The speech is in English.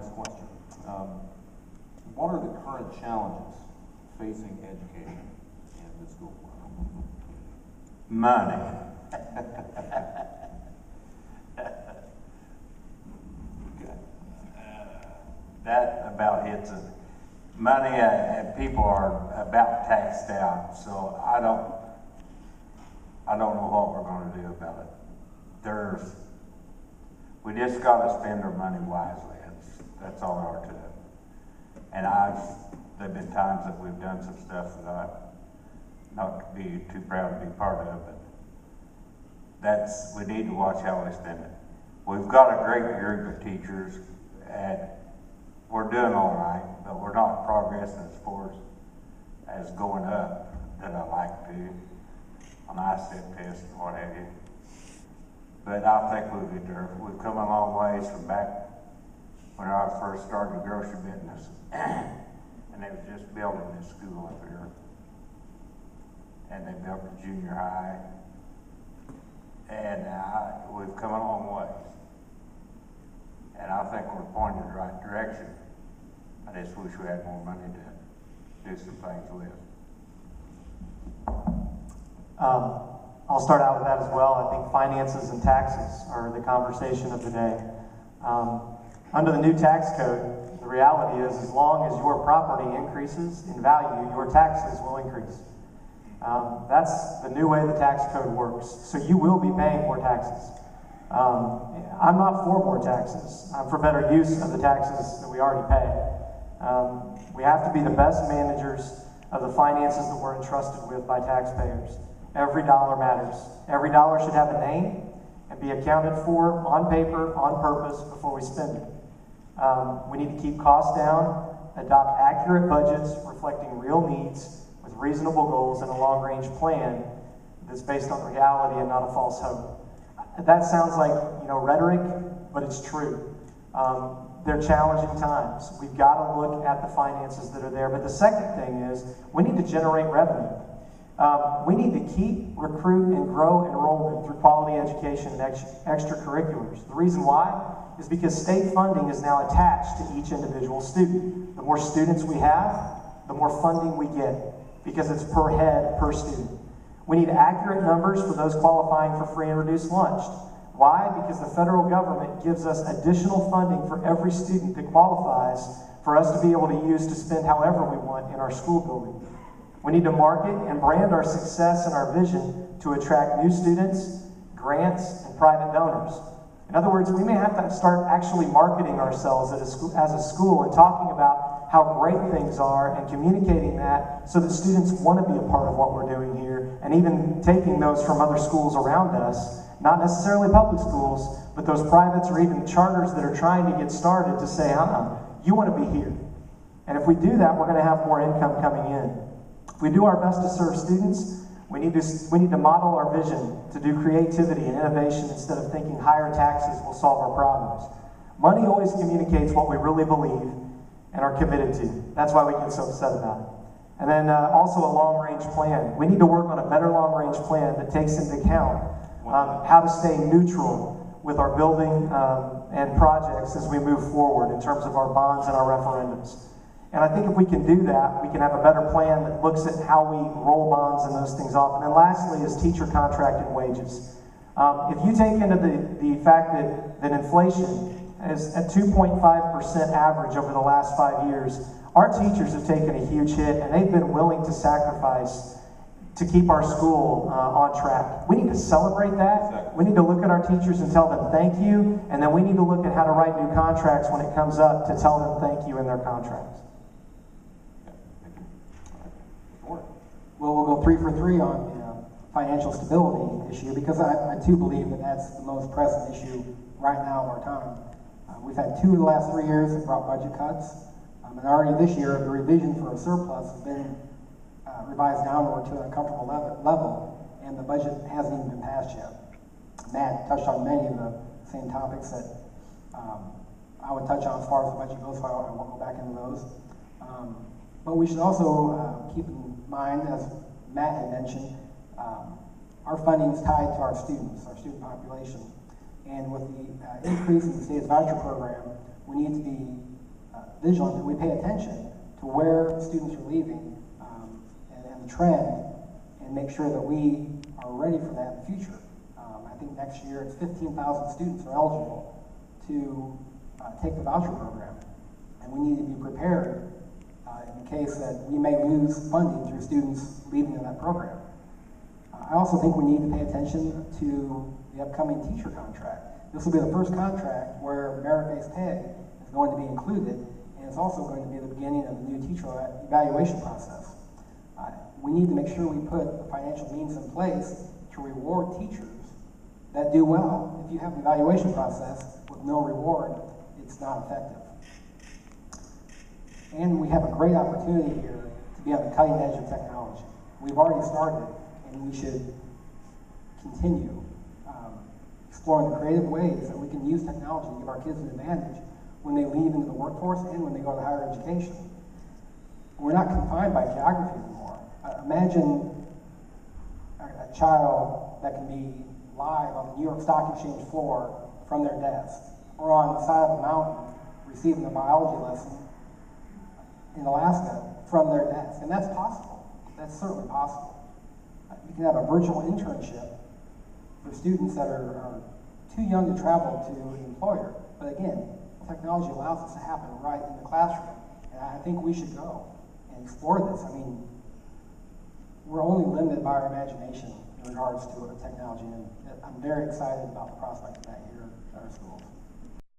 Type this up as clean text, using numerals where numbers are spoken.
next question. What are the current challenges facing education in the school board? Money. That about hits it. Money, and people are about taxed out, so I don't know what we're going to do about it. We just got to spend our money wisely. That's all there are to it. And there've been times that we've done some stuff that I'm not be too proud to be part of, but we need to watch how we spend it. We've got a great group of teachers, and we're doing all right, but we're not progressing as far as going up that I like to on ISEP tests and what have you. But I think we've come a long ways from back when I first started the grocery business, and they was just building this school up here, and they built the junior high, and we've come a long ways, and I think we're pointing in the right direction. I just wish we had more money to do some things with. I'll start out with that as well. I think finances and taxes are the conversation of the day. Under the new tax code, the reality is as long as your property increases in value, your taxes will increase. That's the new way the tax code works. So you will be paying more taxes. I'm not for more taxes. I'm for better use of the taxes that we already pay. We have to be the best managers of the finances that we're entrusted with by taxpayers. Every dollar matters. Every dollar should have a name and be accounted for on paper, on purpose, before we spend it. We need to keep costs down, adopt accurate budgets reflecting real needs with reasonable goals and a long-range plan that's based on reality and not a false hope. That sounds like rhetoric, but it's true. They're challenging times. We've got to look at the finances that are there. But the second thing is we need to generate revenue. We need to keep, recruit, and grow enrollment through quality education and extracurriculars. The reason why is because state funding is now attached to each individual student. The more students we have, the more funding we get because it's per head, per student. We need accurate numbers for those qualifying for free and reduced lunch. Why? Because the federal government gives us additional funding for every student that qualifies for us to be able to use to spend however we want in our school building. We need to market and brand our success and our vision to attract new students, grants, and private donors. In other words, we may have to start actually marketing ourselves as a school and talking about how great things are and communicating that so that students want to be a part of what we're doing here, and even taking those from other schools around us, not necessarily public schools, but those privates or even charters that are trying to get started to say, you want to be here. And if we do that, we're going to have more income coming in. If we do our best to serve students, we need to model our vision to do creativity and innovation instead of thinking higher taxes will solve our problems. Money always communicates what we really believe and are committed to. That's why we get so upset about it. And then also a long-range plan. We need to work on a better long-range plan that takes into account how to stay neutral with our building and projects as we move forward in terms of our bonds and our referendums. And I think if we can do that, we can have a better plan that looks at how we roll bonds and those things off. And then lastly is teacher contract and wages. If you take into the fact that inflation is at 2.5% average over the last 5 years, our teachers have taken a huge hit and they've been willing to sacrifice to keep our school on track. We need to celebrate that. We need to look at our teachers and tell them thank you, and then we need to look at how to write new contracts when it comes up to tell them thank you in their contracts. Well, we'll go 3 for 3 on the financial stability issue because I too believe that that's the most pressing issue right now of our time. We've had 2 of the last 3 years that brought budget cuts, and already this year the revision for a surplus has been revised downward to an uncomfortable level, and the budget hasn't even been passed yet. Matt touched on many of the same topics that I would touch on as far as the budget goes, so I won't go back into those. But we should also keep in mind, as Matt had mentioned, our funding is tied to our students, our student population. And with the increase in the state's voucher program, we need to be vigilant, that we pay attention to where students are leaving and the trend, and make sure that we are ready for that in the future. I think next year it's 15,000 students are eligible to take the voucher program, and we need to be prepared in the case that we may lose funding through students leaving in that program. I also think we need to pay attention to the upcoming teacher contract. This will be the first contract where merit-based pay is going to be included, and it's also going to be the beginning of the new teacher evaluation process. We need to make sure we put the financial means in place to reward teachers that do well. If you have an evaluation process with no reward, it's not effective. And we have a great opportunity here to be on the cutting edge of technology. We've already started, and we should continue exploring the creative ways that we can use technology to give our kids an advantage when they leave into the workforce and when they go to higher education. We're not confined by geography anymore. Imagine a child that can be live on the New York Stock Exchange floor from their desk, or on the side of a mountain receiving a biology lesson in Alaska from their desk. And that's possible. That's certainly possible. You can have a virtual internship for students that are too young to travel to an employer. But again, technology allows this to happen right in the classroom. And I think we should go and explore this. I mean, we're only limited by our imagination in regards to technology, and I'm very excited about the prospect of that here at our schools.